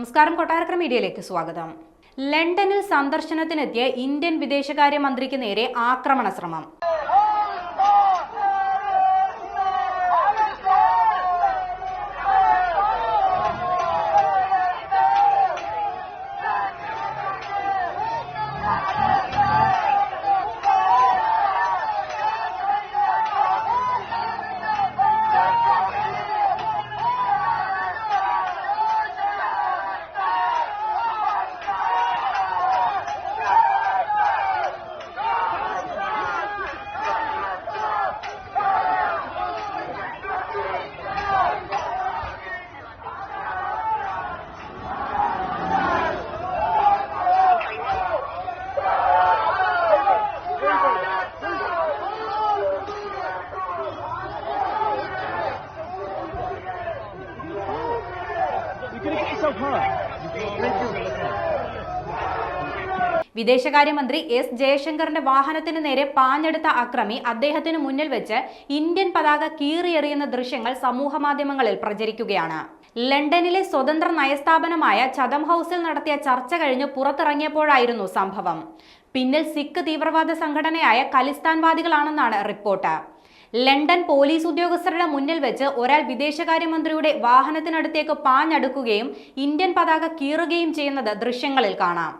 നമസ്കാരം, കൊട്ടാരക്കര മീഡിയയിലേക്ക് സ്വാഗതം. ലണ്ടനിൽ സന്ദർശനത്തിനെത്തിയ ഇന്ത്യൻ വിദേശകാര്യ മന്ത്രിക്ക് നേരെ ആക്രമണ ശ്രമം. വിദേശകാര്യമന്ത്രി എസ് ജയശങ്കറിന്റെ വാഹനത്തിന് നേരെ പാഞ്ഞെടുത്ത അക്രമി അദ്ദേഹത്തിന് മുന്നിൽ വെച്ച് ഇന്ത്യൻ പതാക കീറിയെറിയുന്ന ദൃശ്യങ്ങൾ സമൂഹമാധ്യമങ്ങളിൽ പ്രചരിക്കുകയാണ്. ലണ്ടനിലെ സ്വതന്ത്ര നയസ്ഥാപനമായ ചതം ഹൌസിൽ നടത്തിയ ചർച്ച കഴിഞ്ഞ് പുറത്തിറങ്ങിയപ്പോഴായിരുന്നു സംഭവം. പിന്നിൽ സിഖ് തീവ്രവാദ സംഘടനയായ ഖലിസ്ഥാൻവാദികളാണെന്നാണ് റിപ്പോർട്ട്. ലണ്ടൻ പോലീസ് ഉദ്യോഗസ്ഥരുടെ മുന്നിൽ വെച്ച് ഒരാൾ വിദേശകാര്യമന്ത്രിയുടെ വാഹനത്തിനടുത്തേക്ക് പാഞ്ഞടുക്കുകയും ഇന്ത്യൻ പതാക കീറുകയും ചെയ്യുന്നത് ദൃശ്യങ്ങളിൽ കാണാം.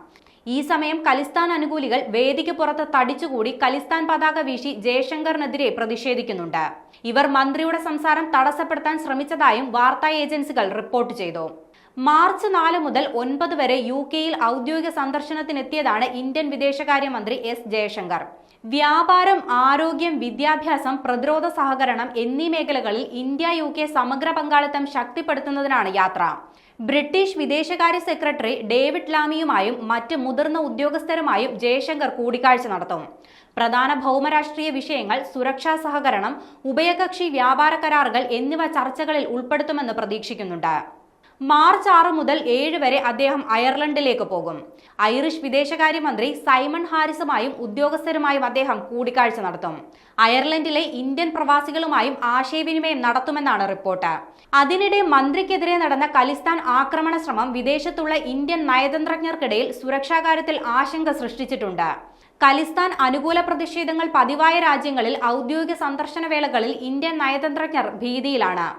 ഈ സമയം ഖലിസ്ഥാൻ അനുകൂലികൾ വേദിക്ക് പുറത്ത് തടിച്ചുകൂടി ഖലിസ്ഥാൻ പതാക വീശി ജയശങ്കറിനെതിരെ പ്രതിഷേധിക്കുന്നുണ്ട്. ഇവർ മന്ത്രിയുടെ സംസാരം തടസ്സപ്പെടുത്താൻ ശ്രമിച്ചതായും വാർത്താ ഏജൻസികൾ റിപ്പോർട്ട് ചെയ്തു. മാർച്ച് 4 മുതൽ 9 വരെ UK-യിൽ ഔദ്യോഗിക സന്ദർശനത്തിനെത്തിയതാണ് ഇന്ത്യൻ വിദേശകാര്യമന്ത്രി എസ് ജയശങ്കർ. വ്യാപാരം, ആരോഗ്യം, വിദ്യാഭ്യാസം, പ്രതിരോധ സഹകരണം എന്നീ മേഖലകളിൽ ഇന്ത്യ UK സമഗ്ര പങ്കാളിത്തം ശക്തിപ്പെടുത്തുന്നതിനാണ് യാത്ര. ബ്രിട്ടീഷ് വിദേശകാര്യ സെക്രട്ടറി ഡേവിഡ് ലാമിയുമായും മറ്റ് മുതിർന്ന ഉദ്യോഗസ്ഥരുമായും ജയശങ്കർ കൂടിക്കാഴ്ച നടത്തും. പ്രധാന ഭൗമരാഷ്ട്രീയ വിഷയങ്ങൾ, സുരക്ഷാ സഹകരണം, ഉഭയകക്ഷി വ്യാപാര കരാറുകൾ എന്നിവ ചർച്ചകളിൽ ഉൾപ്പെടുത്തുമെന്ന് പ്രതീക്ഷിക്കുന്നുണ്ട്. മാർച്ച് 6 മുതൽ 7 വരെ അദ്ദേഹം അയർലൻഡിലേക്ക് പോകും. ഐറിഷ് വിദേശകാര്യമന്ത്രി സൈമൺ ഹാരിസുമായും ഉദ്യോഗസ്ഥരുമായും അദ്ദേഹം കൂടിക്കാഴ്ച നടത്തും. അയർലൻഡിലെ ഇന്ത്യൻ പ്രവാസികളുമായും ആശയവിനിമയം നടത്തുമെന്നാണ് റിപ്പോർട്ട്. അതിനിടെ മന്ത്രിക്കെതിരെ നടന്ന ഖലിസ്ഥാൻ ആക്രമണ ശ്രമം വിദേശത്തുള്ള ഇന്ത്യൻ നയതന്ത്രജ്ഞർക്കിടയിൽ സുരക്ഷാ കാര്യത്തിൽ ആശങ്ക സൃഷ്ടിച്ചിട്ടുണ്ട്. ഖലിസ്ഥാൻ അനുകൂല പ്രതിഷേധങ്ങൾ പതിവായ രാജ്യങ്ങളിൽ ഔദ്യോഗിക സന്ദർശന വേളകളിൽ ഇന്ത്യൻ നയതന്ത്രജ്ഞർ ഭീതിയിലാണ്.